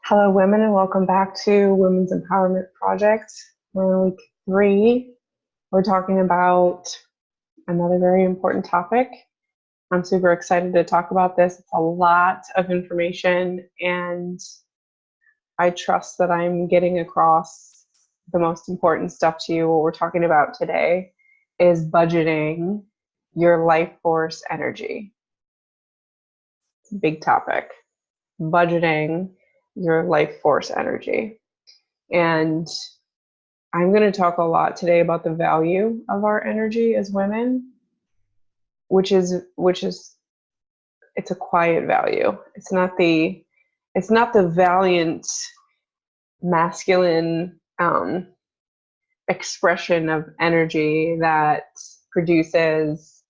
Hello, women, and welcome back to Women's Empowerment Project. We're in week 3. We're talking about another very important topic. I'm super excited to talk about this. It's a lot of information, and I trust that I'm getting across the most important stuff to you. What we're talking about today is budgeting your life force energy. It's a big topic. Budgeting your life force energy. And I'm going to talk a lot today about the value of our energy as women, which is it's a quiet value. It's not the valiant masculine expression of energy that produces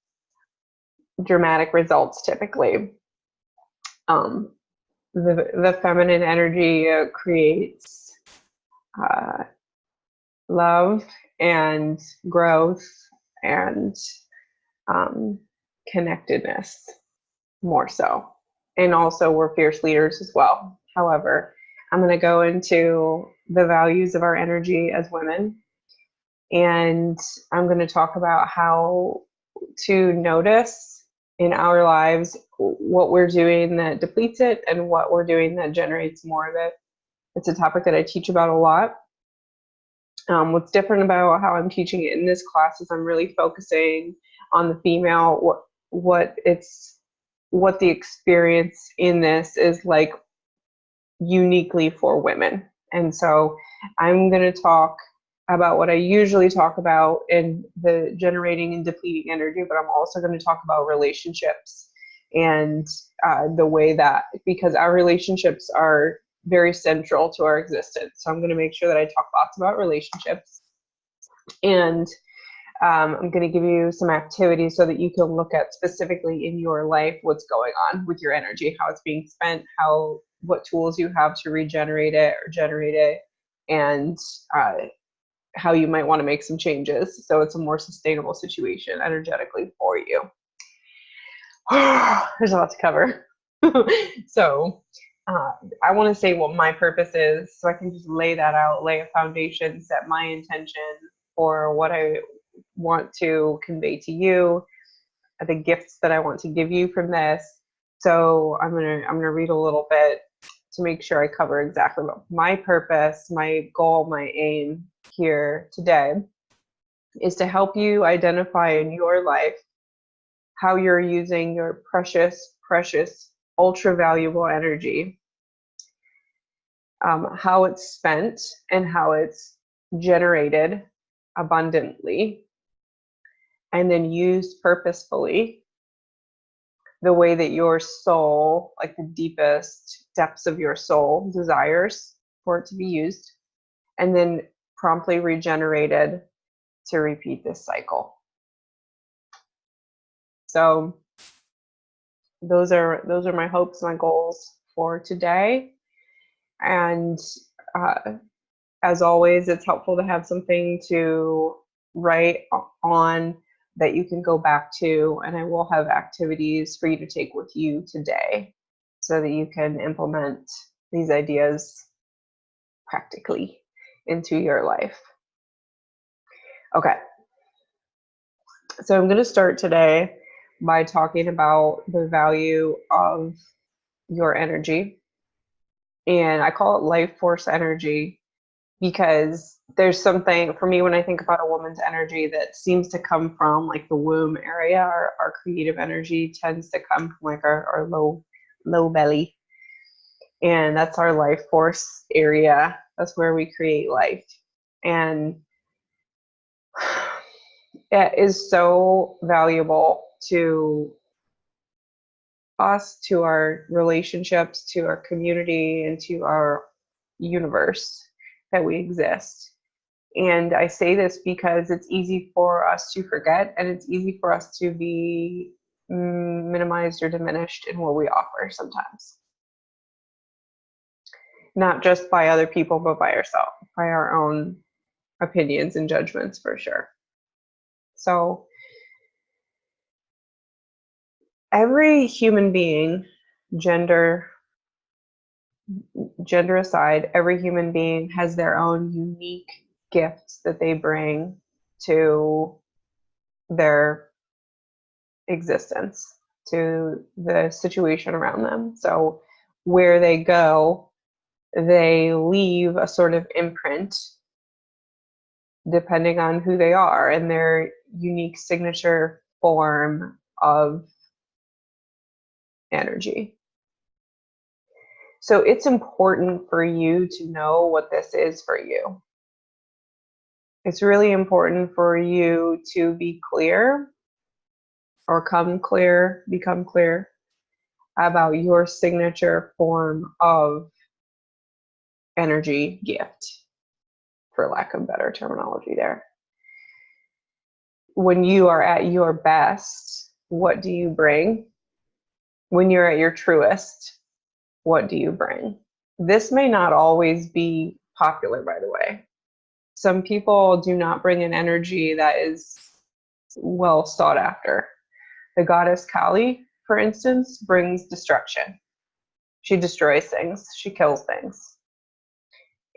dramatic results typically. The feminine energy creates love and growth and connectedness more so. And also, we're fierce leaders as well. However, I'm going to go into the values of our energy as women, and I'm going to talk about how to notice in our lives what we're doing that depletes it and what we're doing that generates more of it. It's a topic that I teach about a lot. What's different about how I'm teaching it in this class is I'm really focusing on the female, what the experience in this is like uniquely for women. And so I'm going to talk about what I usually talk about in the generating and depleting energy, but I'm also going to talk about relationships and the way that, because our relationships are very central to our existence. So I'm going to make sure that I talk lots about relationships. And I'm going to give you some activities so that you can look at specifically in your life what's going on with your energy, how it's being spent, what tools you have to regenerate it or generate it, and how you might want to make some changes so it's a more sustainable situation energetically for you. There's a lot to cover. So I want to say what my purpose is so I can just lay that out, lay a foundation, set my intention for what I want to convey to you, the gifts that I want to give you from this. So I'm gonna read a little bit to make sure I cover exactly what my purpose, my goal, my aim here today is to help you identify in your life how you're using your precious, ultra valuable energy, how it's spent and how it's generated abundantly, and then used purposefully the way that your soul, like the deepest depths of your soul, desires for it to be used, and then promptly regenerated to repeat this cycle. So those are my hopes, my goals for today. And as always, it's helpful to have something to write on that you can go back to, and I will have activities for you to take with you today so that you can implement these ideas practically into your life. Okay, so I'm going to start today by talking about the value of your energy, and I call it life force energy because there's something for me when I think about a woman's energy that seems to come from like the womb area. Our creative energy tends to come from like our low belly, and that's our life force area. That's where we create life, and it is so valuable to us, to our relationships, to our community, and to our universe that we exist. And I say this because it's easy for us to forget, and it's easy for us to be minimized or diminished in what we offer sometimes. Not just by other people, but by ourselves, by our own opinions and judgments for sure. So every human being, gender, gender aside, every human being has their own unique gifts that they bring to their existence, to the situation around them. So where they go, they leave a sort of imprint depending on who they are and their unique signature form of energy. So it's important for you to know what this is for you. It's really important for you to be clear or become clear about your signature form of energy gift, for lack of better terminology there. When you are at your best, what do you bring? When you're at your truest, what do you bring? This may not always be popular, by the way. Some people do not bring an energy that is well sought after. The goddess Kali, for instance, brings destruction. She destroys things, she kills things.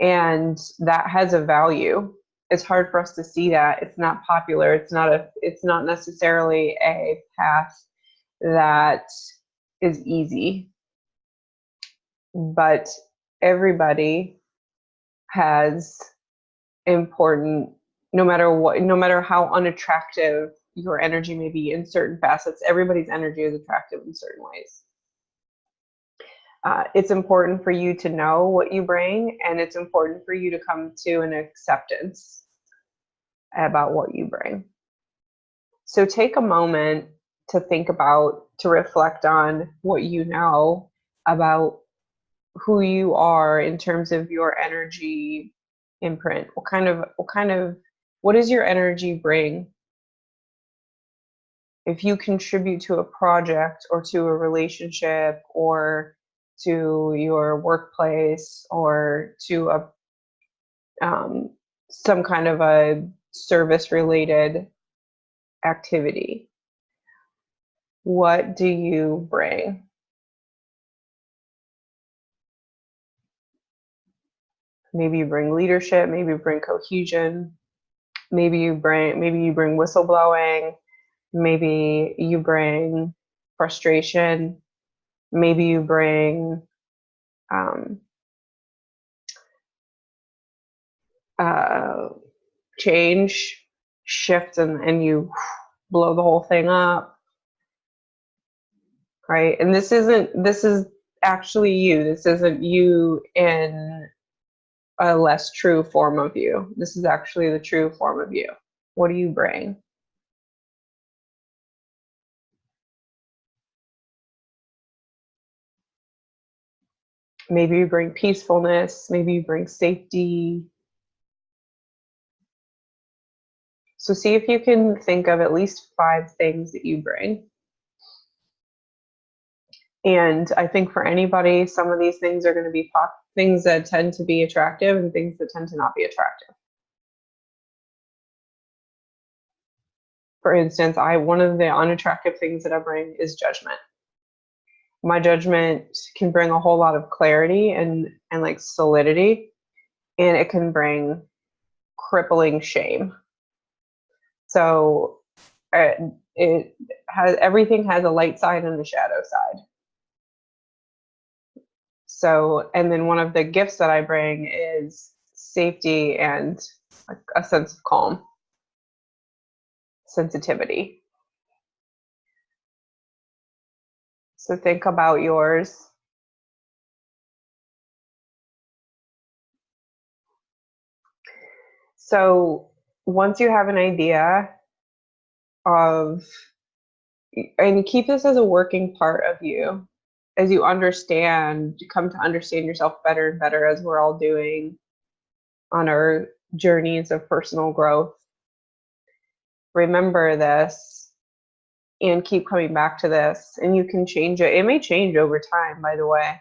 And that has a value. It's hard for us to see that. It's not popular. It's not necessarily a path that is easy. But everybody has important, no matter how unattractive your energy may be in certain facets, everybody's energy is attractive in certain ways. It's important for you to know what you bring, and it's important for you to come to an acceptance about what you bring. So take a moment to think about, to reflect on what you know about who you are in terms of your energy imprint. What does your energy bring? If you contribute to a project or to a relationship or to your workplace or to a some kind of a service related activity, what do you bring? Maybe you bring leadership, maybe you bring cohesion, maybe you bring whistleblowing, maybe you bring frustration, maybe you bring change, shift, and you blow the whole thing up, right? And this is actually you. This isn't you in a less true form of you. This is actually the true form of you. What do you bring? Maybe you bring peacefulness, maybe you bring safety. So see if you can think of at least 5 things that you bring. And I think for anybody, some of these things are going to be things that tend to be attractive and things that tend to not be attractive. For instance, one of the unattractive things that I bring is judgment. My judgment can bring a whole lot of clarity and like solidity, and it can bring crippling shame. So everything has a light side and a shadow side. So, and then one of the gifts that I bring is safety and a sense of calm, sensitivity. So think about yours. So once you have an idea of, and keep this as a working part of you, as you come to understand yourself better and better, as we're all doing on our journeys of personal growth. Remember this and keep coming back to this, and you can change it. It may change over time, by the way.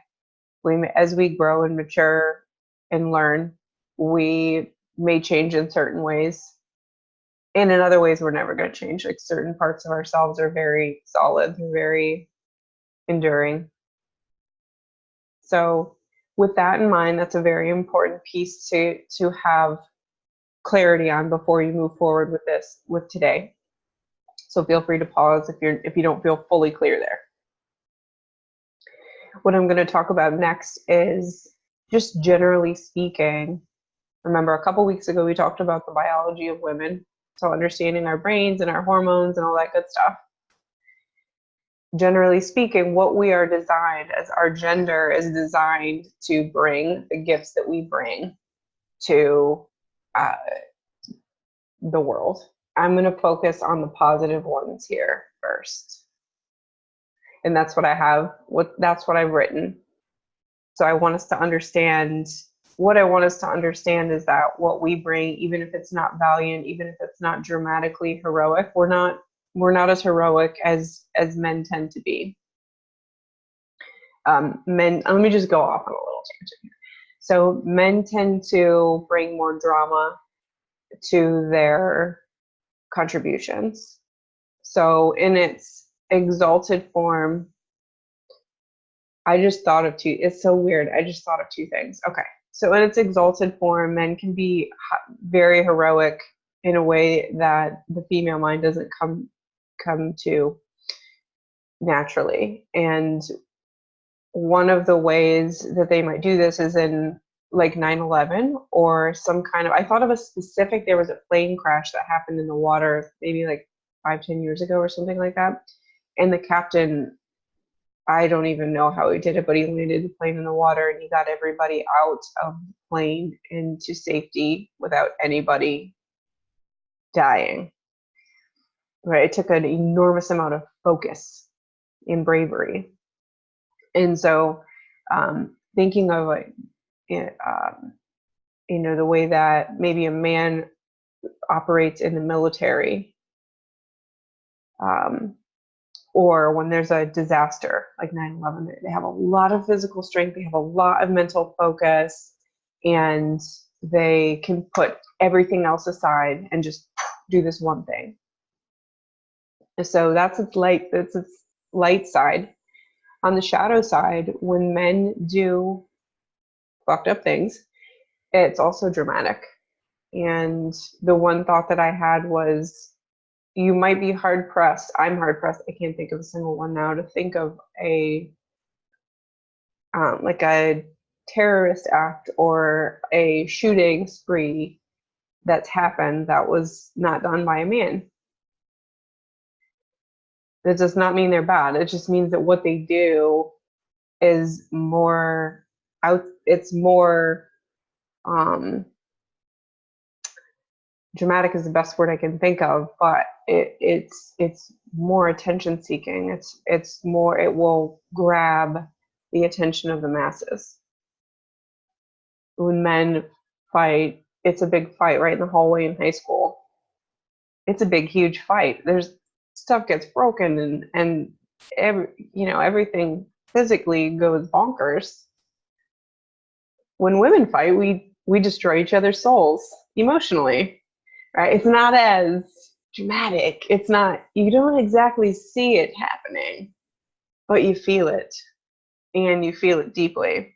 As we grow and mature and learn, we may change in certain ways. And in other ways, we're never going to change. Like certain parts of ourselves are very solid, they're very enduring. So with that in mind, that's a very important piece to have clarity on before you move forward with today. So feel free to pause if you don't feel fully clear there. What I'm going to talk about next is just generally speaking. Remember, a couple weeks ago we talked about the biology of women, so understanding our brains and our hormones and all that good stuff. Generally speaking, what we are designed as, our gender is designed to bring the gifts that we bring to the world. I'm going to focus on the positive ones here first. And that's what I have, that's what I've written. So I want us to understand, what I want us to understand is that what we bring, even if it's not valiant, even if it's not dramatically heroic, we're not as heroic as men tend to be. Men, let me just go off on a little tangent here. So men tend to bring more drama to their contributions. So in its exalted form, I just thought of two, it's so weird. I just thought of two things. Okay. So in its exalted form, men can be very heroic in a way that the female mind doesn't come to naturally. And one of the ways that they might do this is in like 9/11 or some kind of, I thought of a specific, there was a plane crash that happened in the water maybe like 5-10 years ago or something like that. And the captain, I don't even know how he did it, but he landed the plane in the water and he got everybody out of the plane into safety without anybody dying. Right? It took an enormous amount of focus and bravery. And so thinking of like, the way that maybe a man operates in the military, or when there's a disaster like 9/11, they have a lot of physical strength, they have a lot of mental focus, and they can put everything else aside and just do this one thing. So that's its light side. On the shadow side, when men do fucked up things, it's also dramatic. And the one thought that I had was, you might be hard pressed. I'm hard pressed. I can't think of a single one now to think of like a terrorist act or a shooting spree that's happened that was not done by a man. That does not mean they're bad. It just means that what they do is more it's more dramatic is the best word I can think of, but it's more attention seeking. It's more, it will grab the attention of the masses. When men fight, it's a big fight right in the hallway in high school. It's a big, huge fight. There's stuff gets broken and everything physically goes bonkers. When women fight, we destroy each other's souls emotionally. Right? It's not as dramatic. It's not, you don't exactly see it happening, but you feel it, and you feel it deeply.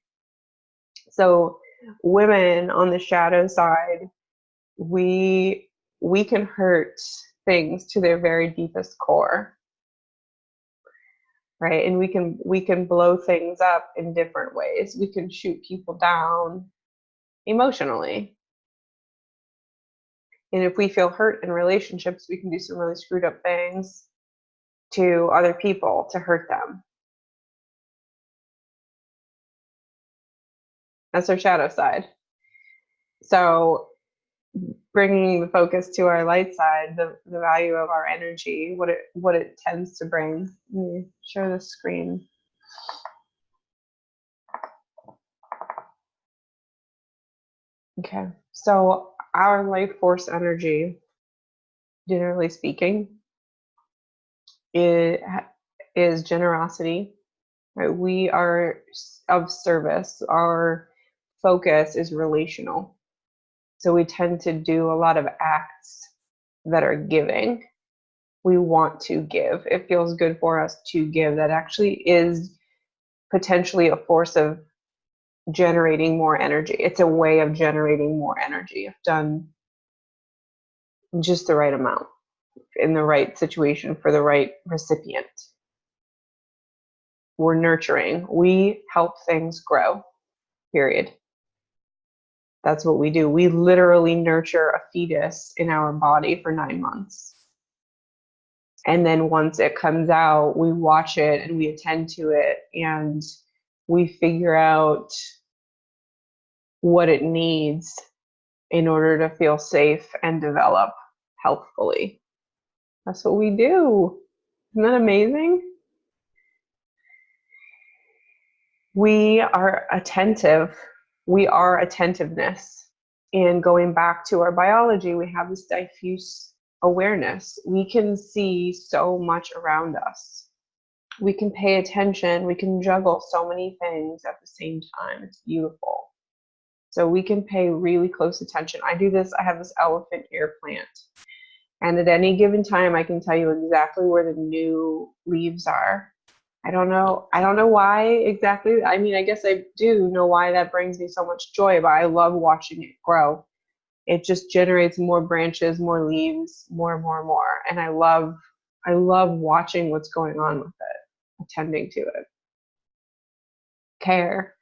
So women on the shadow side, we can hurt things to their very deepest core. Right? And we can blow things up in different ways. We can shoot people down emotionally. And if we feel hurt in relationships, we can do some really screwed up things to other people to hurt them. That's our shadow side. So bringing the focus to our light side, the value of our energy, what it tends to bring. Let me share the screen. Okay, so our life force energy, generally speaking, it is generosity. Right? We are of service. Our focus is relational. So we tend to do a lot of acts that are giving. We want to give. It feels good for us to give. That actually is potentially a force of generating more energy. It's a way of generating more energy if done just the right amount in the right situation for the right recipient. We're nurturing. We help things grow, period. That's what we do. We literally nurture a fetus in our body for 9 months. And then once it comes out, we watch it and we attend to it and we figure out what it needs in order to feel safe and develop healthfully. That's what we do. Isn't that amazing? We are attentive. We are attentiveness. And going back to our biology, we have this diffuse awareness. We can see so much around us. We can pay attention. We can juggle so many things at the same time. It's beautiful. So we can pay really close attention. I do this. I have this elephant ear plant. And at any given time, I can tell you exactly where the new leaves are. I don't know why exactly. I mean, I guess I do know why that brings me so much joy, but I love watching it grow. It just generates more branches, more leaves, more. And I love watching what's going on with it, attending to it. Care.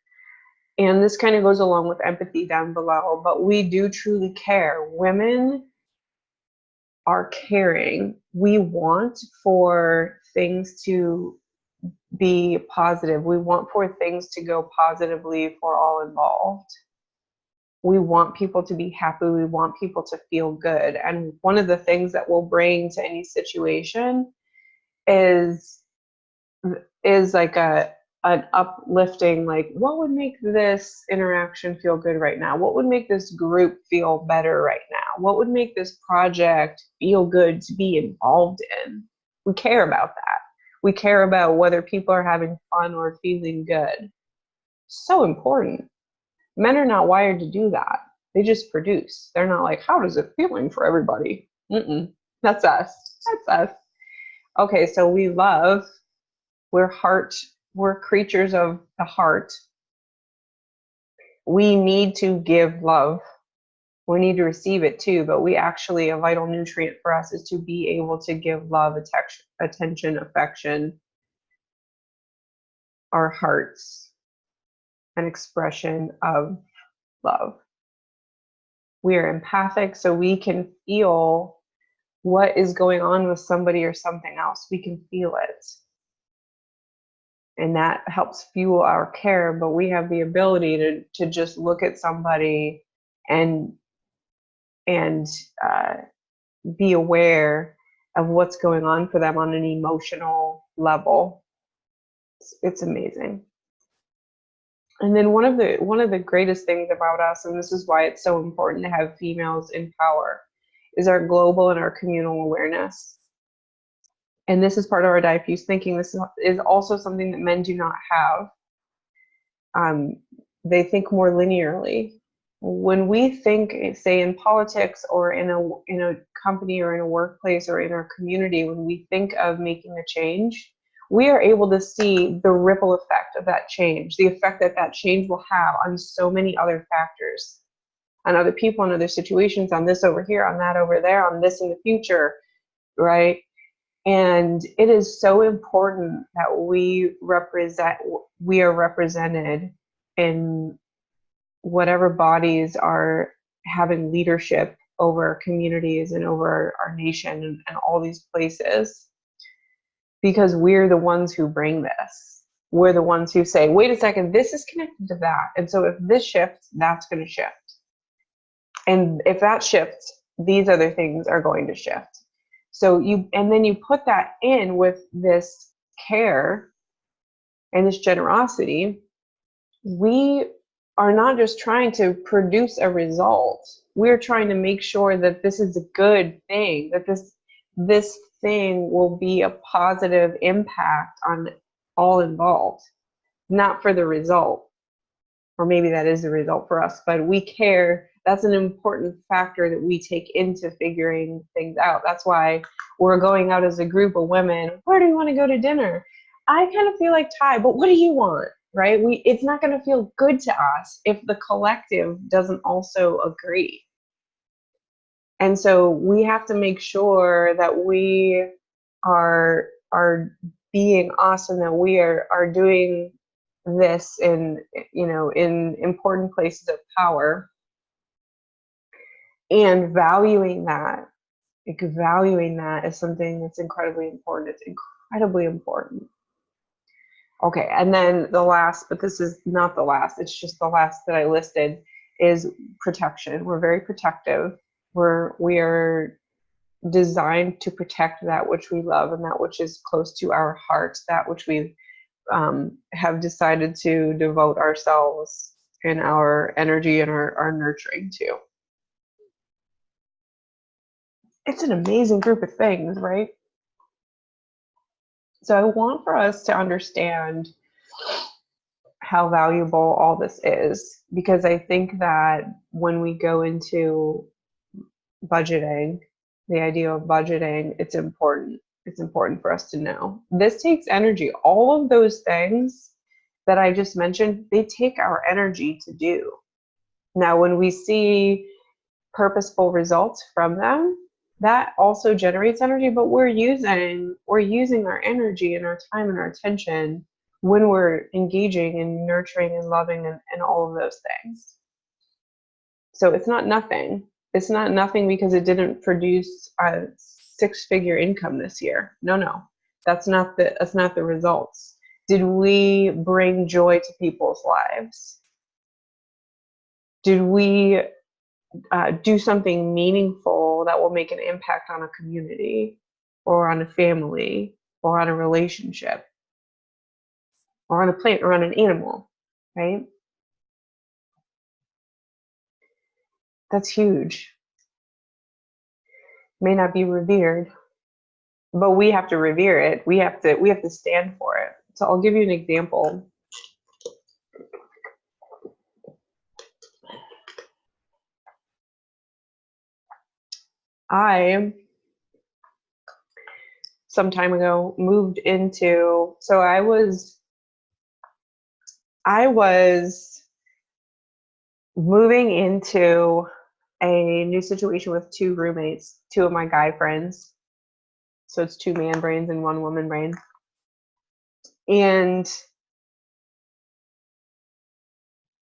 And this kind of goes along with empathy down below, but we do truly care. Women are caring. We want for things to be positive. We want for things to go positively for all involved. We want people to be happy. We want people to feel good. And one of the things that we'll bring to any situation is like an uplifting, like, what would make this interaction feel good right now? What would make this group feel better right now? What would make this project feel good to be involved in? We care about that. We care about whether people are having fun or feeling good. So important. Men are not wired to do that. They just produce. They're not like, how does it feeling for everybody? That's us. That's us. Okay, so we love. We're creatures of the heart. We need to give love. We need to receive it too, but a vital nutrient for us is to be able to give love, attention, affection, our hearts, an expression of love. We are empathic, so we can feel what is going on with somebody or something else. We can feel it. And that helps fuel our care, but we have the ability to just look at somebody and be aware of what's going on for them on an emotional level. It's amazing. And then one of the greatest things about us, and this is why it's so important to have females in power, is our global and our communal awareness. And this is part of our diffuse thinking. This is also something that men do not have. They think more linearly. When we think, say, in politics or in a company or in a workplace or in our community, when we think of making a change, we are able to see the ripple effect of that change, the effect that that change will have on so many other factors, on other people, on other situations, on this over here, on that over there, on this in the future, right? And it is so important that we are represented in whatever bodies are having leadership over communities and over our nation and all these places, because we're the ones who bring this. We're the ones who say, wait a second, this is connected to that. And so if this shifts, that's going to shift. And if that shifts, these other things are going to shift. So then you put that in with this care and this generosity. We are not just trying to produce a result. We're trying to make sure that this is a good thing, that this thing will be a positive impact on all involved, not for the result. Or maybe that is the result for us, but we care. That's an important factor that we take into figuring things out. That's why we're going out as a group of women. Where do you want to go to dinner? I kind of feel like Thai, but what do you want? right? It's not going to feel good to us if the collective doesn't also agree. And so we have to make sure that we are being us, and that we are doing this in, in important places of power, and valuing that. Like, valuing that is something that's incredibly important. It's incredibly important. Okay, and then the last, but this is not the last, it's just the last that I listed, is protection. We're very protective. We are designed to protect that which we love and that which is close to our hearts, that which we have decided to devote ourselves and our energy and our nurturing to. It's an amazing group of things, right? So I want for us to understand how valuable all this is, because I think that when we go into budgeting, the idea of budgeting, it's important. It's important for us to know. This takes energy. All of those things that I just mentioned, they take our energy to do. Now, when we see purposeful results from them, that also generates energy, but we're using our energy and our time and our attention when we're engaging and nurturing and loving and all of those things. So it's not nothing. It's not nothing because it didn't produce a six-figure income this year. No. That's not the results. Did we bring joy to people's lives? Did we do something meaningful that will make an impact on a community, or on a family, or on a relationship, or on a plant, or on an animal, right? That's huge. May not be revered, but we have to revere it. We have to stand for it. So I'll give you an example. I, some time ago, moved into, so I was moving into a new situation with two roommates, two of my guy friends. So it's two man brains and one woman brain. And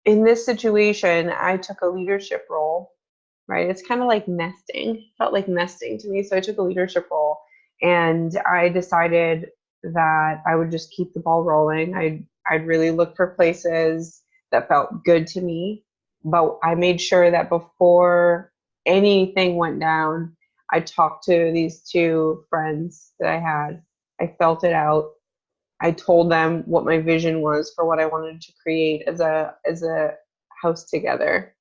in this situation, I took a leadership role, right? It's kind of like nesting, felt like nesting to me. So I took a leadership role, and I decided that I would just keep the ball rolling. I'd really look for places that felt good to me, but I made sure that before anything went down, I talked to these two friends that I had. I felt it out. I told them what my vision was for what I wanted to create as a house together.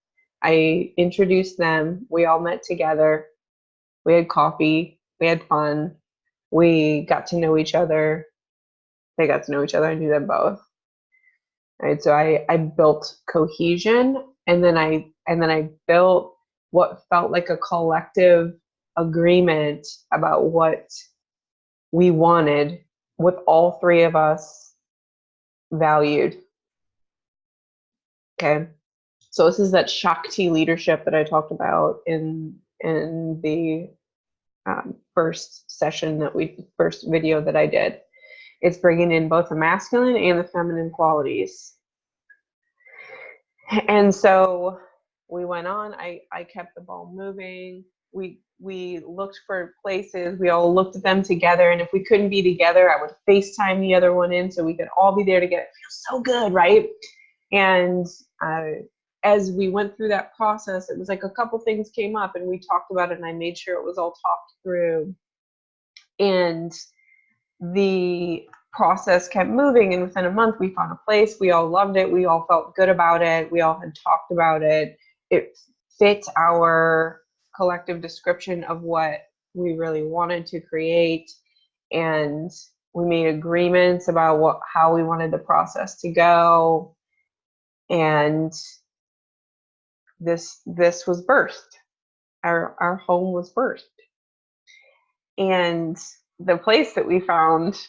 I introduced them. We all met together. We had coffee. We had fun. We got to know each other. They got to know each other. I knew them both. Right. So I built cohesion, and then I built what felt like a collective agreement about what we wanted, with all three of us valued. Okay. So this is that Shakti leadership that I talked about in the first video that I did. It's bringing in both the masculine and the feminine qualities. And so we went on. I kept the ball moving. We looked for places. We all looked at them together. And if we couldn't be together, I would FaceTime the other one in so we could all be there together. It feels so good, right? And as we went through that process, it was like a couple things came up and we talked about it, and I made sure it was all talked through. And the process kept moving, and within a month we found a place. We all loved it. We all felt good about it. We all had talked about it. It fit our collective description of what we really wanted to create, and we made agreements about how we wanted the process to go. And this was birthed. Our home was birthed. And the place that we found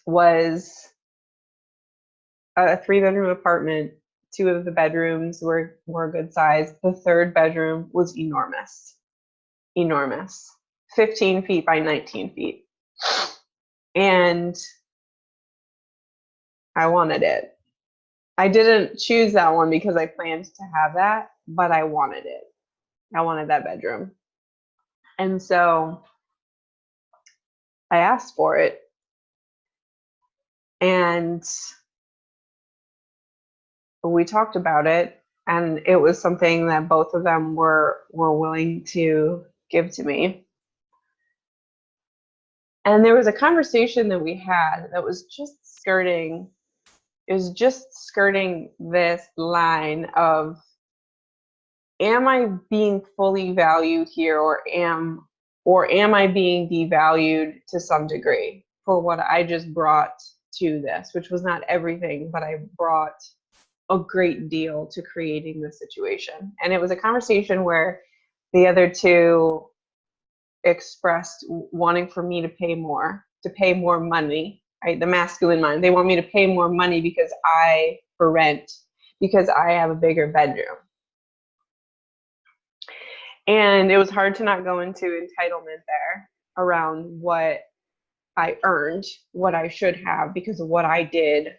was a 3-bedroom apartment. 2 of the bedrooms were a good size. The 3rd bedroom was enormous. Enormous. 15 feet by 19 feet. And I wanted it. I didn't choose that one because I planned to have that, but I wanted it. I wanted that bedroom. And so I asked for it. And we talked about it, and it was something that both of them were willing to give to me. And there was a conversation that we had that was just skirting this line of, am I being fully valued here, or am I being devalued to some degree for what I just brought to this, which was not everything, but I brought a great deal to creating the situation. And it was a conversation where the other two expressed wanting for me to pay more money, right? The masculine mind. They want me to pay more money for rent, because I have a bigger bedroom. And it was hard to not go into entitlement there around what I earned, what I should have because of what I did.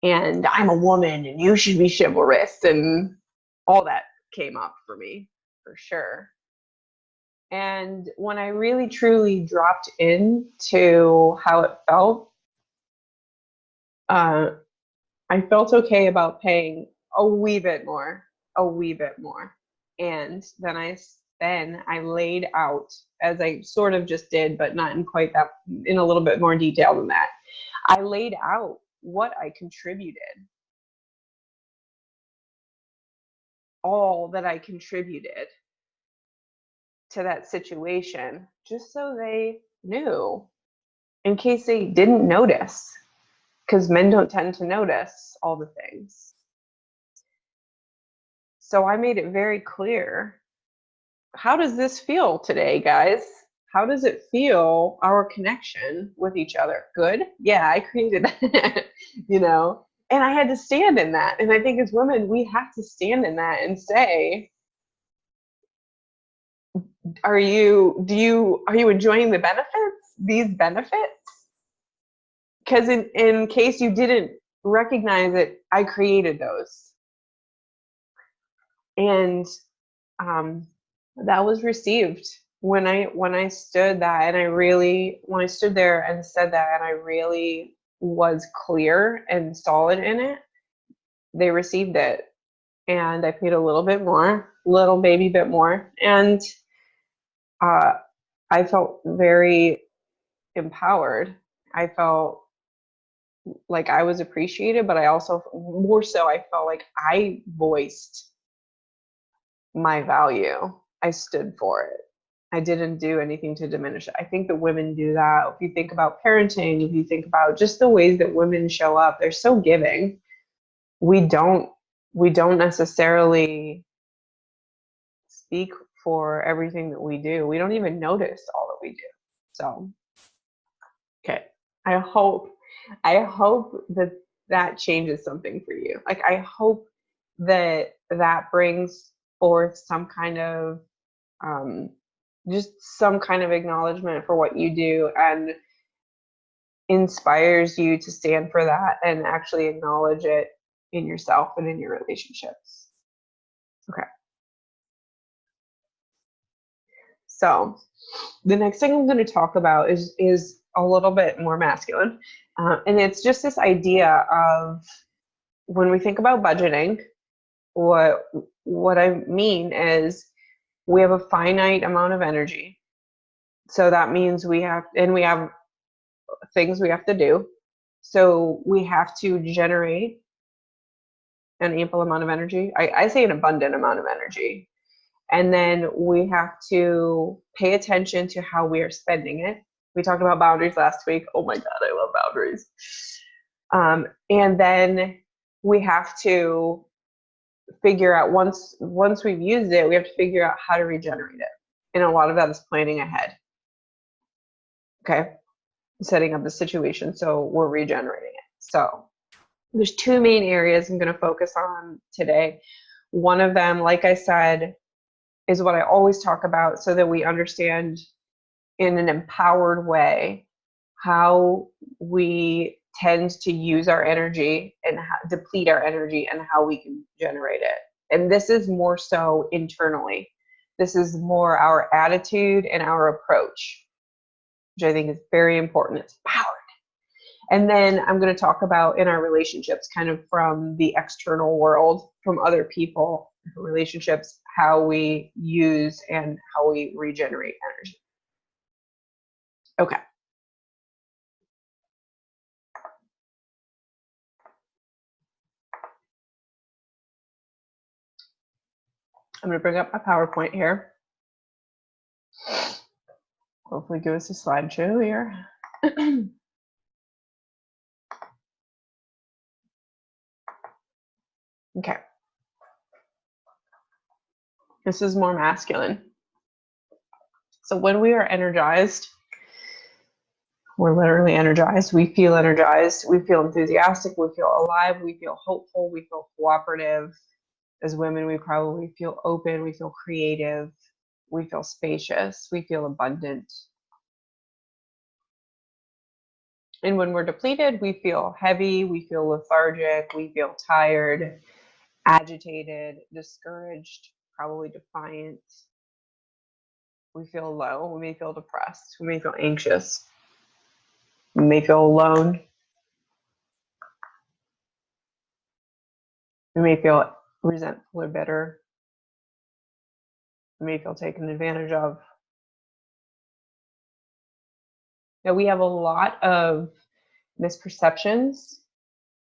And I'm a woman and you should be chivalrous, and all that came up for me, for sure. And when I really truly dropped into how it felt, I felt okay about paying a wee bit more. And then I laid out, as I sort of just did, but not in quite that, in a little bit more detail than that. I laid out what I contributed, all that I contributed to that situation, just so they knew, in case they didn't notice, because men don't tend to notice all the things. So I made it very clear. How does this feel today, guys? How does it feel, our connection with each other? Good? Yeah, I created that, and I had to stand in that. And I think as women, we have to stand in that and say, are you enjoying the benefits, these benefits? Because in case you didn't recognize it, I created those. And that was received when I stood there and said that, and I really was clear and solid in it. They received it, and I paid a little baby bit more, and I felt very empowered. I felt like I was appreciated, but I also, more so, I felt like I voiced my value. I stood for it. I didn't do anything to diminish it. I think that women do that. If you think about parenting, if you think about just the ways that women show up, they're so giving. We don't necessarily speak for everything that we do. We don't even notice all that we do. So, okay. I hope that changes something for you. Like, I hope that brings forth some kind of just some kind of acknowledgement for what you do, and inspires you to stand for that and actually acknowledge it in yourself and in your relationships. Okay. So the next thing I'm going to talk about is a little bit more masculine. And it's just this idea of, when we think about budgeting, what I mean is, we have a finite amount of energy. So that means we have things we have to do. So we have to generate an ample amount of energy. I say an abundant amount of energy. And then we have to pay attention to how we are spending it. We talked about boundaries last week. Oh my God, I love boundaries. And then we have to figure out, once we've used it, we have to figure out how to regenerate it. And a lot of that is planning ahead. Okay. Setting up the situation so we're regenerating it. So There's two main areas I'm going to focus on today. One of them, like I said, is what I always talk about so that we understand in an empowered way how we tend to use our energy and deplete our energy and how we can generate it. And this is more so internally. This is more our attitude and our approach, which I think is very important. It's power. And then I'm going to talk about in our relationships, kind of from the external world, from other people, relationships, how we use and how we regenerate energy. Okay. I'm going to bring up my PowerPoint here. Hopefully give us a slideshow here. Okay. This is more masculine. So when we are energized, we're literally energized. We feel energized. We feel enthusiastic. We feel alive. We feel hopeful. We feel cooperative. As women, we probably feel open. We feel creative. We feel spacious. We feel abundant. And when we're depleted, we feel heavy. We feel lethargic. We feel tired, agitated, discouraged, probably defiant. We feel low. We may feel depressed. We may feel anxious. We may feel alone. We may feel resentful or bitter. We may feel taken advantage of. Now, we have a lot of misperceptions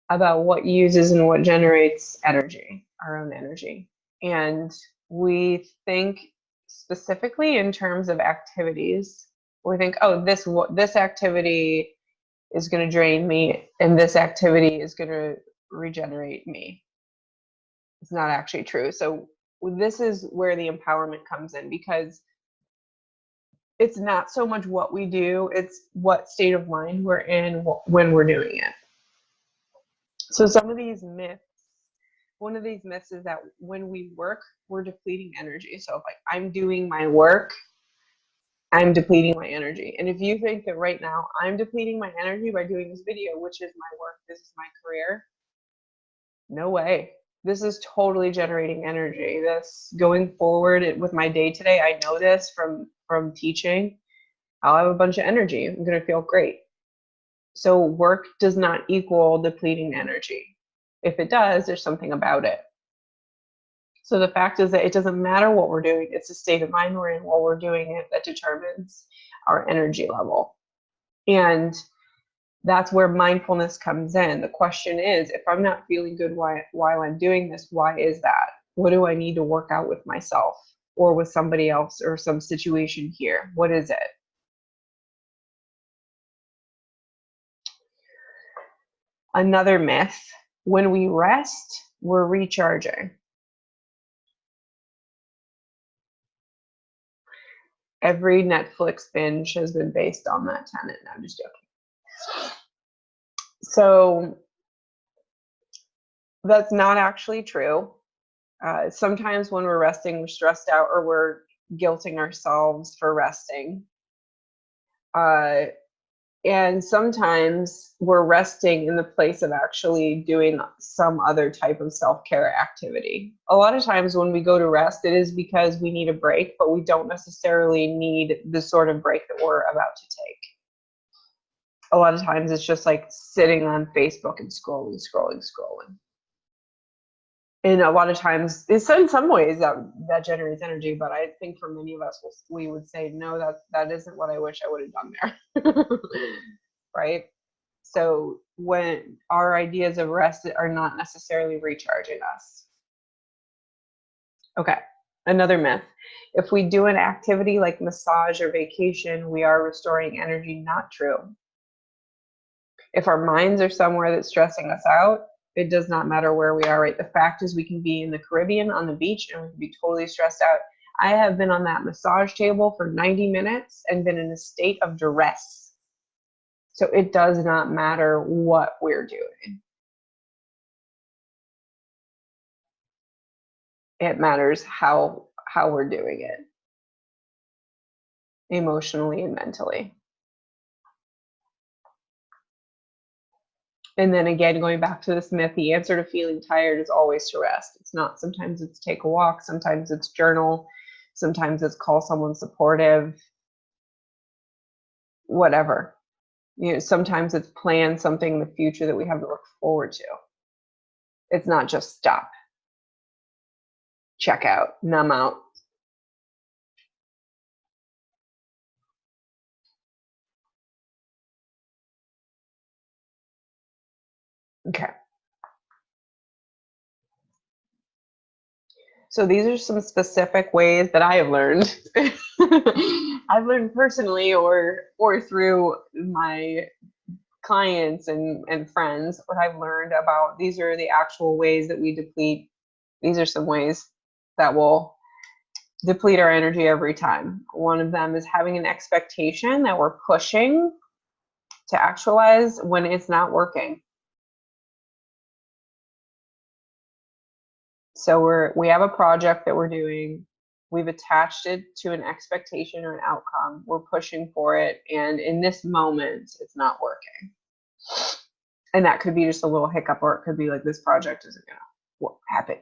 about what uses and what generates energy, our own energy. And we think specifically in terms of activities. We think, oh, this activity is going to drain me, and this activity is going to regenerate me. It's not actually true. So this is where the empowerment comes in, because it's not so much what we do, it's what state of mind we're in when we're doing it. So some of these myths, one of these myths is that when we work, we're depleting energy. So if I'm doing my work, I'm depleting my energy. And if you think that right now I'm depleting my energy by doing this video, which is my work, this is my career, no way. This is totally generating energy. This going forward with my day today, I know this from teaching. I'll have a bunch of energy. I'm going to feel great. So work does not equal depleting energy. If it does, there's something about it. So the fact is that it doesn't matter what we're doing. It's the state of mind we're in while we're doing it that determines our energy level. And that's where mindfulness comes in. The question is, if I'm not feeling good while I'm doing this, why is that? What do I need to work out with myself or with somebody else or some situation here? What is it? Another myth, when we rest, we're recharging. Every Netflix binge has been based on that tenet. No, I'm just joking. So that's not actually true. Sometimes when we're resting, we're stressed out or we're guilting ourselves for resting. And sometimes we're resting in the place of actually doing some other type of self-care activity. A lot of times when we go to rest, it is because we need a break, but we don't necessarily need the sort of break that we're about to take. A lot of times it's just like sitting on Facebook and scrolling. And a lot of times, it's in some ways that generates energy, but I think for many of us, we would say, no, that isn't what I wish I would have done there. Right? So when our ideas of rest are not necessarily recharging us. Okay, another myth. If we do an activity like massage or vacation, we are restoring energy. Not true. If our minds are somewhere that's stressing us out, it does not matter where we are, right? The fact is we can be in the Caribbean on the beach and we can be totally stressed out. I have been on that massage table for 90 minutes and been in a state of duress. So it does not matter what we're doing. It matters how we're doing it emotionally and mentally. And then again, going back to this myth, the answer to feeling tired is always to rest. It's not. Sometimes it's take a walk, sometimes it's journal, sometimes it's call someone supportive, whatever. You know, sometimes it's plan something in the future that we have to look forward to. It's not just stop, check out, numb out. Okay. So these are some specific ways that I have learned. I've learned personally or through my clients and friends. What I've learned about these are the actual ways that we deplete. These are some ways that will deplete our energy every time. One of them is having an expectation that we're pushing to actualize when it's not working. So we have a project that we're doing. We've attached it to an expectation or an outcome. We're pushing for it, and in this moment, it's not working. And that could be just a little hiccup, or it could be like this project isn't gonna happen.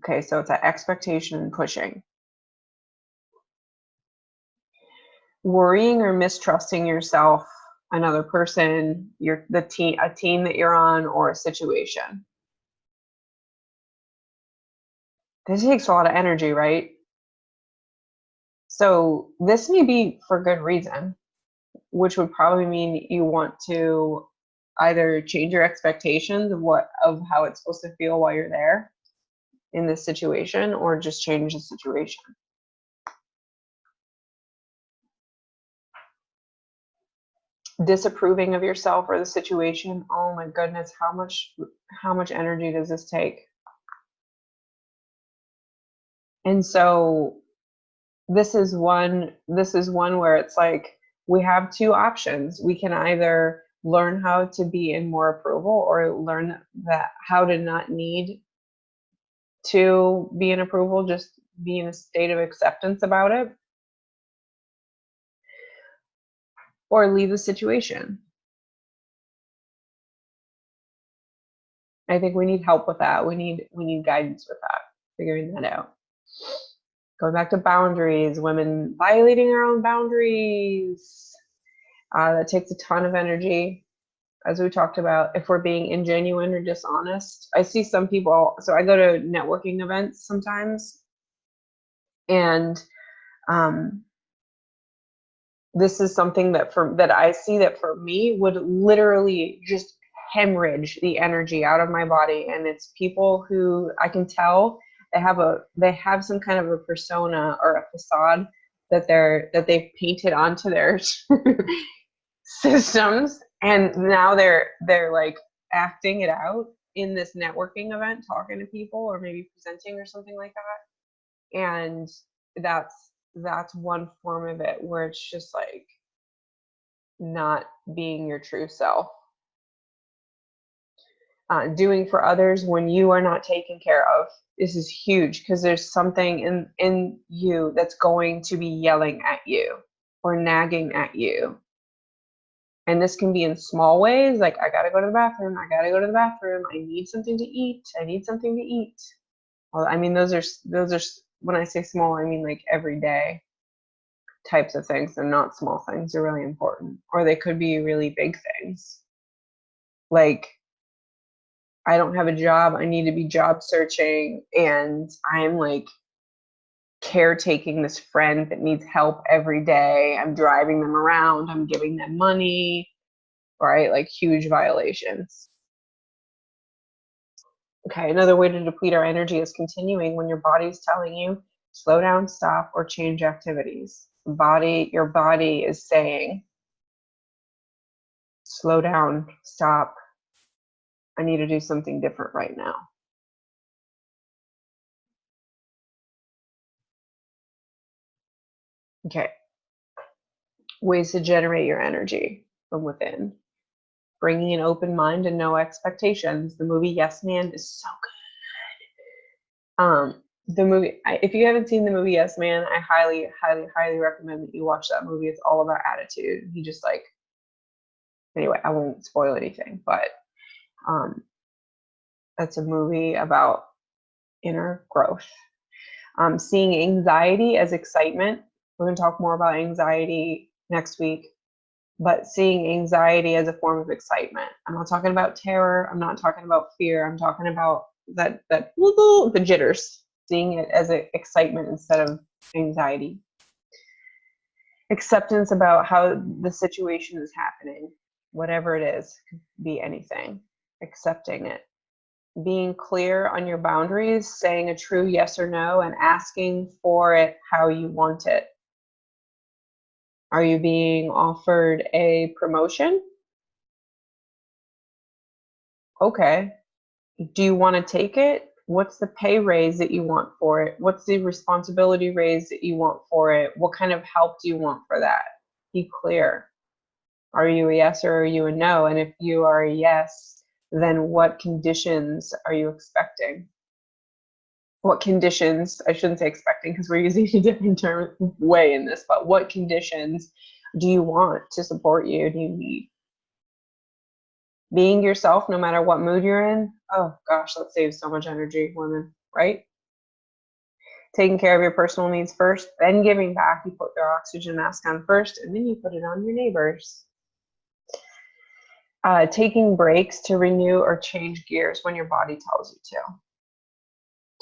Okay, so it's that expectation and pushing. Worrying or mistrusting yourself, another person, a team that you're on, or a situation. This takes a lot of energy, right? So this may be for good reason, which would probably mean you want to either change your expectations of how it's supposed to feel while you're there in this situation, or just change the situation. Disapproving of yourself or the situation. Oh my goodness, how much energy does this take? And so this is one where it's like we have two options. We can either learn how to be in more approval, or learn that how to not need to be in approval, just be in a state of acceptance about it, or leave the situation. I think we need help with that. We need guidance with that, figuring that out. Going back to boundaries, women violating their own boundaries. That takes a ton of energy, as we talked about. If we're being ingenuine or dishonest, I see some people. So I go to networking events sometimes, and this is something that I see that for me would literally just hemorrhage the energy out of my body. And it's people who I can tell they have some kind of a persona or a facade that they've painted onto their systems, and now they're like acting it out in this networking event, talking to people or maybe presenting or something like that. And that's one form of it where it's just like not being your true self. Doing for others when you are not taken care of. This is huge, because there's something in you that's going to be yelling at you or nagging at you. And this can be in small ways, like I gotta go to the bathroom, I need something to eat, Well, I mean, those are when I say small, I mean like everyday types of things. They're not small things, they're really important. Or they could be really big things. Like, I don't have a job, I need to be job searching, and I'm like caretaking this friend that needs help every day. I'm driving them around, I'm giving them money, right? Like huge violations. Okay, another way to deplete our energy is continuing when your body's telling you slow down, stop, or change activities. Your body is saying, slow down, stop. I need to do something different right now. Okay. Ways to generate your energy from within. Bringing an open mind and no expectations. The movie Yes Man is so good. The movie, if you haven't seen the movie Yes Man, I highly, highly, highly recommend that you watch that movie. It's all about attitude. He just like, anyway, I won't spoil anything, but that's a movie about inner growth. Seeing anxiety as excitement. We're going to talk more about anxiety next week, but seeing anxiety as a form of excitement. I'm not talking about terror. I'm not talking about fear. I'm talking about the jitters. Seeing it as an excitement instead of anxiety. Acceptance about how the situation is happening, whatever it is, could be anything. Accepting it. Being clear on your boundaries, saying a true yes or no, and asking for it how you want it. Are you being offered a promotion? Okay. Do you want to take it? What's the pay raise that you want for it? What's the responsibility raise that you want for it? What kind of help do you want for that? Be clear. Are you a yes or are you a no? And if you are a yes, then what conditions are you expecting? What conditions, I shouldn't say expecting because we're using a different term way in this, but what conditions do you want to support you? Do you need? Being yourself no matter what mood you're in, oh gosh, that saves so much energy, women, right? Taking care of your personal needs first, then giving back. You put your oxygen mask on first, and then you put it on your neighbors. Taking breaks to renew or change gears when your body tells you to.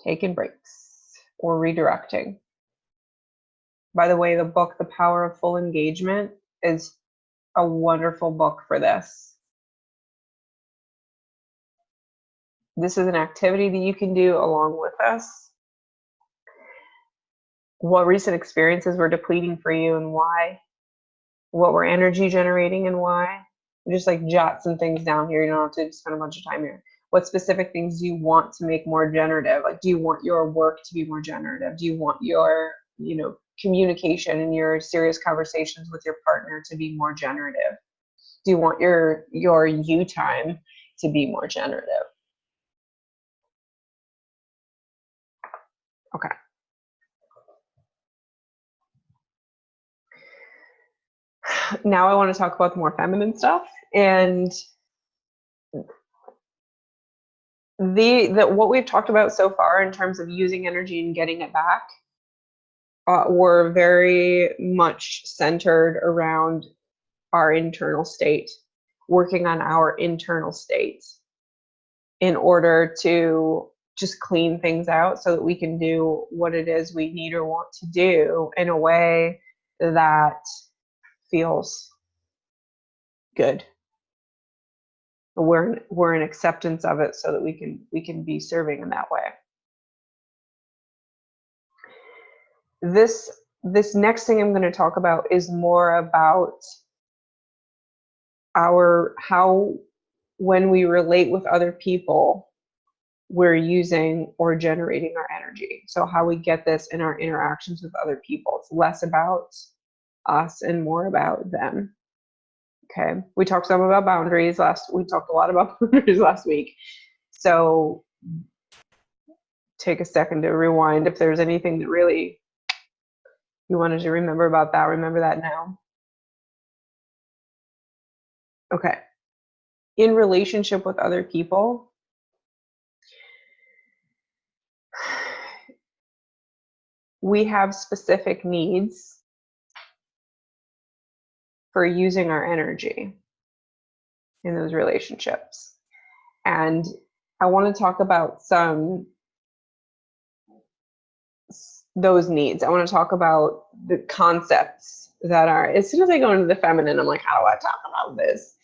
Taking breaks or redirecting. By the way, the book, The Power of Full Engagement, is a wonderful book for this. This is an activity that you can do along with us. What recent experiences were depleting for you and why? What were energy generating and why? Just like jot some things down here. You don't have to spend a bunch of time here. What specific things do you want to make more generative? Like, do you want your work to be more generative? Do you want your, communication and your serious conversations with your partner to be more generative? Do you want your you time to be more generative? Okay. Now I want to talk about the more feminine stuff, and what we've talked about so far in terms of using energy and getting it back were very much centered around our internal state, working on our internal state in order to just clean things out so that we can do what it is we need or want to do in a way that feels good. We're in acceptance of it so that we can be serving in that way. This next thing I'm going to talk about is more about how when we relate with other people, we're using or generating our energy. So how we get this in our interactions with other people. It's less about us and more about them. Okay. We talked some about boundaries we talked a lot about boundaries last week. So take a second to rewind. If there's anything that really you wanted to remember about that, remember that now. Okay. In relationship with other people, we have specific needs for using our energy in those relationships. And I want to talk about those needs. I want to talk about the concepts that are, as soon as I go into the feminine, I'm like, how do I talk about this?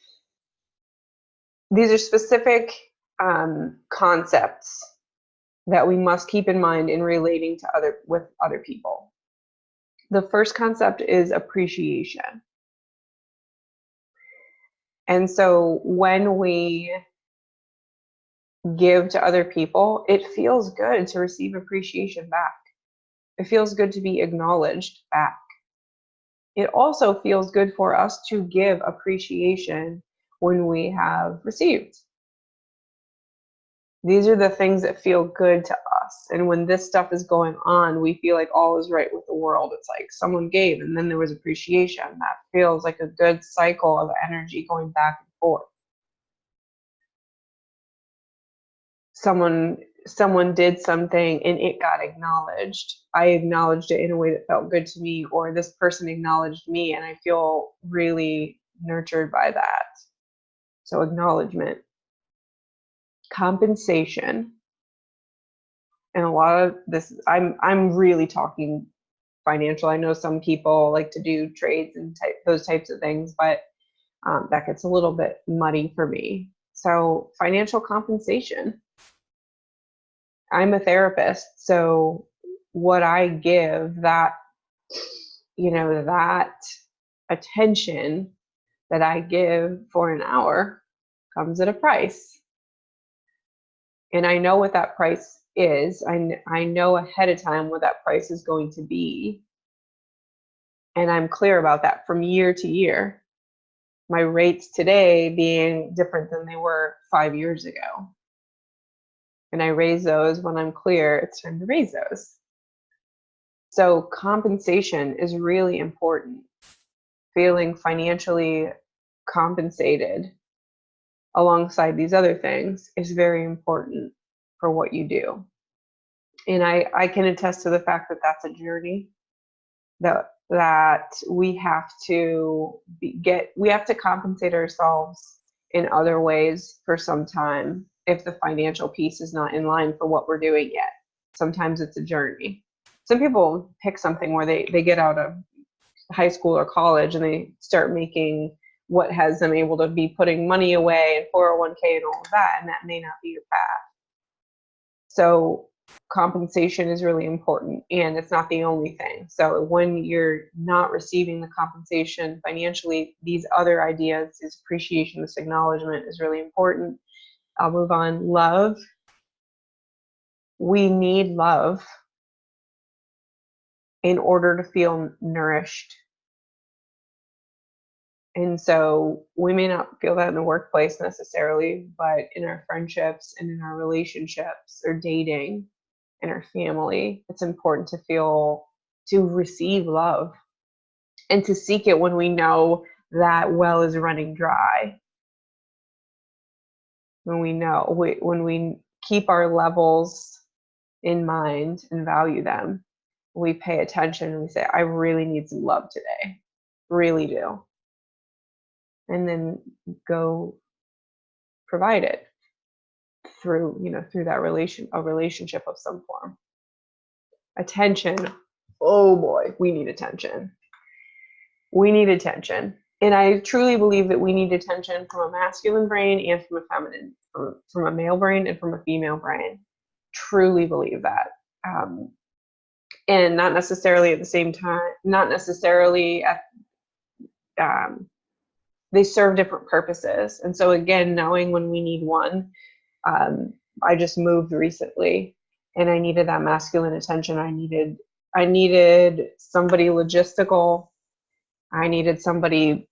These are specific concepts that we must keep in mind in relating to with other people. The first concept is appreciation. And so when we give to other people, it feels good to receive appreciation back. It feels good to be acknowledged back. It also feels good for us to give appreciation when we have received. These are the things that feel good to us. And when this stuff is going on, we feel like all is right with the world. It's like someone gave and then there was appreciation. That feels like a good cycle of energy going back and forth. Someone did something and it got acknowledged. I acknowledged it in a way that felt good to me, or this person acknowledged me and I feel really nurtured by that. So acknowledgement. Compensation. And a lot of this, I'm really talking financial. I know some people like to do trades and those types of things, but that gets a little bit muddy for me. So financial compensation. I'm a therapist, so what I give, that, that attention that I give for an hour comes at a price. And I know what that price is. I know ahead of time what that price is going to be. And I'm clear about that from year to year. My rates today being different than they were 5 years ago. And I raise those when I'm clear it's time to raise those. So compensation is really important. Feeling financially compensated alongside these other things is very important for what you do. And I can attest to the fact that that's a journey that we have to we have to compensate ourselves in other ways for some time if the financial piece is not in line for what we're doing yet. Sometimes it's a journey. Some people pick something where they get out of high school or college and they start making what has them able to be putting money away and 401k and all of that, and that may not be your path. So compensation is really important, and it's not the only thing. So when you're not receiving the compensation financially, these other ideas, this appreciation, this acknowledgement is really important. I'll move on. Love. We need love in order to feel nourished. And so we may not feel that in the workplace necessarily, but in our friendships and in our relationships or dating, in our family, it's important to receive love and to seek it when we know that well is running dry. When we keep our levels in mind and value them, we pay attention and we say, I really need some love today. Really do. And then go provide it through that relationship of some form. Attention. Oh boy, we need attention. And I truly believe that we need attention from a masculine brain and from a feminine, from a male brain and from a female brain. Truly believe that. And not necessarily at the same time, not necessarily at they serve different purposes. And so again, knowing when we need one, I just moved recently and I needed that masculine attention. I needed somebody logistical. I needed somebody,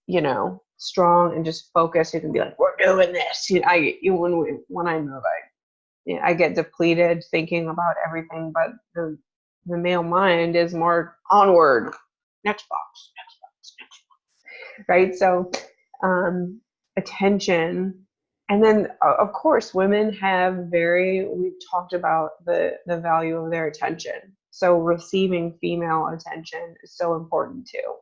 strong and just focused who can be like, we're doing this. When I move, I get depleted thinking about everything, but the male mind is more onward, next box, right? So attention. And then of course women we've talked about the value of their attention. So receiving female attention is so important too.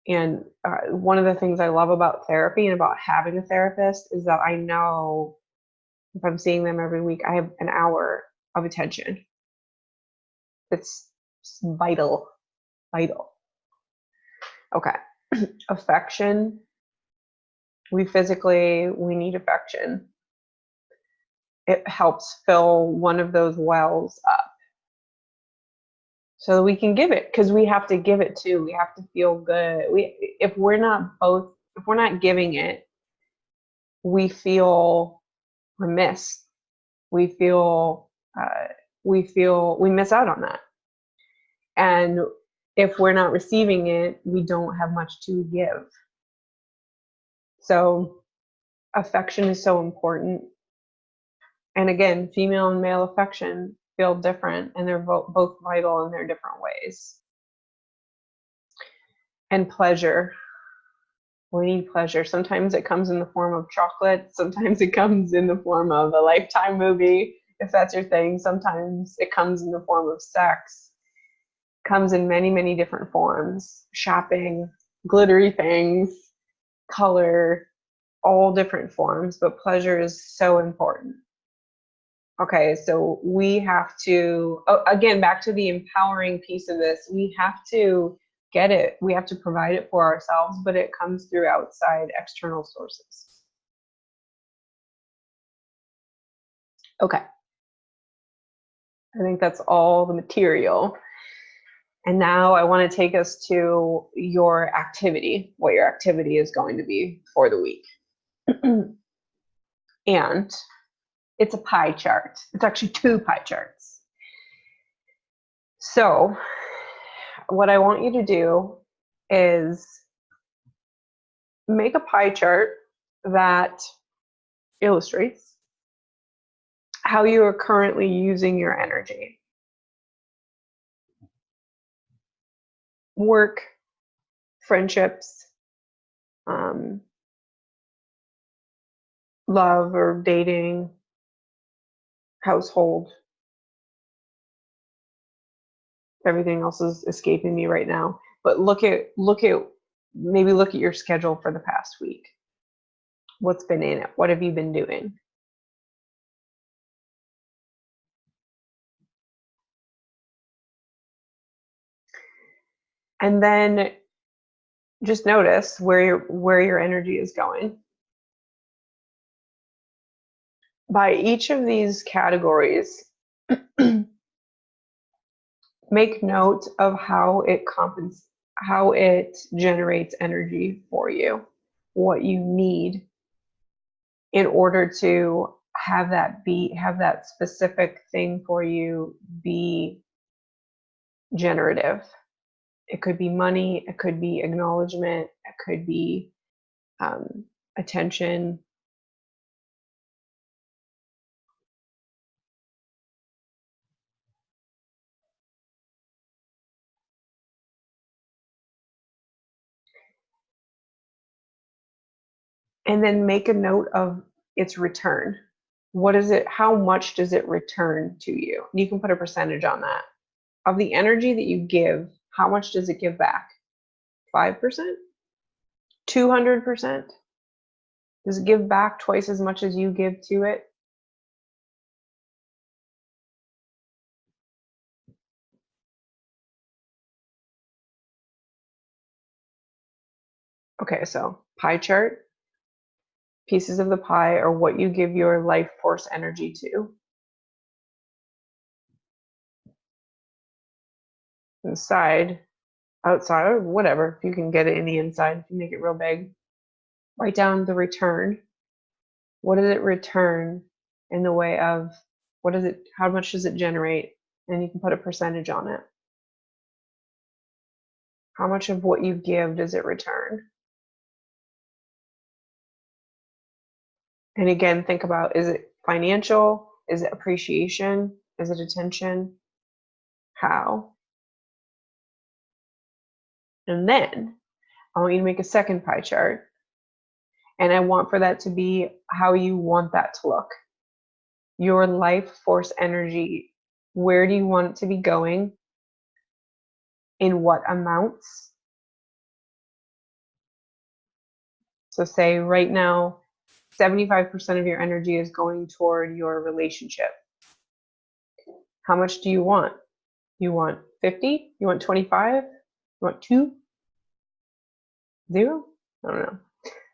And one of the things I love about therapy and about having a therapist is that I know if I'm seeing them every week, I have an hour of attention. It's vital. Okay. Affection. We need affection. It helps fill one of those wells up so we can give it, because we have to give it too. We have to feel good. If we're not giving it, we feel remiss. We miss out on that. And if we're not receiving it, we don't have much to give. So affection is so important. And again, female and male affection feel different, and they're both vital in their different ways. And pleasure. We need pleasure. Sometimes it comes in the form of chocolate. Sometimes it comes in the form of a Lifetime movie, if that's your thing. Sometimes it comes in the form of sex. It comes in many, many different forms. Shopping, glittery things, color, all different forms. But pleasure is so important. Okay, so we have to, again, back to the empowering piece of this, we have to get it. We have to provide it for ourselves, but it comes through outside external sources. Okay. I think that's all the material. And now I want to take us to your activity, what your activity is going to be for the week. And it's a pie chart. It's actually 2 pie charts. So what I want you to do is make a pie chart that illustrates how you are currently using your energy. Work, friendships, love or dating, household. Everything else is escaping me right now. But look at your schedule for the past week. What's been in it? What have you been doing? And then just notice where your energy is going. By each of these categories, make note of how it generates energy for you, what you need in order to have that specific thing for you be generative. It could be money, it could be acknowledgement, it could be attention. And then make a note of its return. What is it? How much does it return to you? You can put a percentage on that. Of the energy that you give, how much does it give back? 5%? 200%? Does it give back twice as much as you give to it? Okay, so pie chart. Pieces of the pie are what you give your life force energy to. Inside, outside, or whatever. If you can get it in the inside, if you make it real big. Write down the return. What does it return in the way of, how much does it generate? And you can put a percentage on it. How much of what you give does it return? And again, think about, is it financial? Is it appreciation? Is it attention? How? And then I want you to make a second pie chart. And I want for that to be how you want that to look. Your life force energy, where do you want it to be going? In what amounts? So say right now, 75% of your energy is going toward your relationship. How much do you want? You want 50? You want 25? You want 2? 0? I don't know.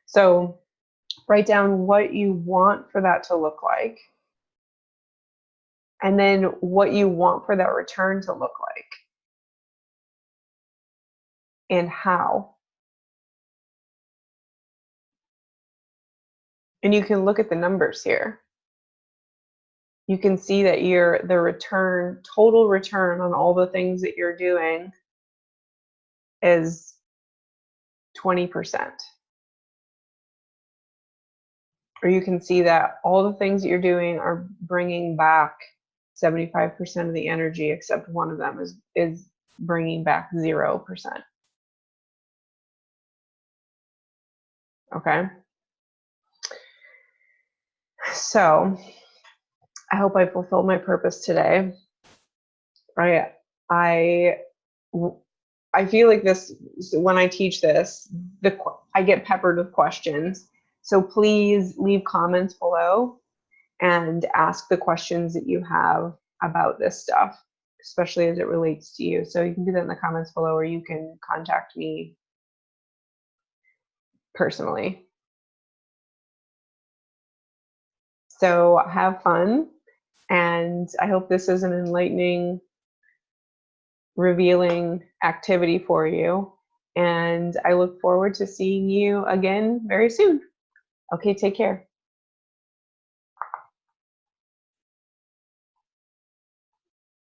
So write down what you want for that to look like. And then what you want for that return to look like. And how. And you can look at the numbers here. You can see that the total return on all the things that you're doing is 20%. or you can see that all the things that you're doing are bringing back 75% of the energy, except one of them is bringing back 0%. Okay. So I hope I fulfilled my purpose today. Right. I feel like this, when I teach this, I get peppered with questions. So please leave comments below and ask the questions that you have about this stuff, especially as it relates to you. So you can do that in the comments below, or you can contact me personally. So have fun, and I hope this is an enlightening, revealing activity for you. And I look forward to seeing you again very soon. Okay, take care.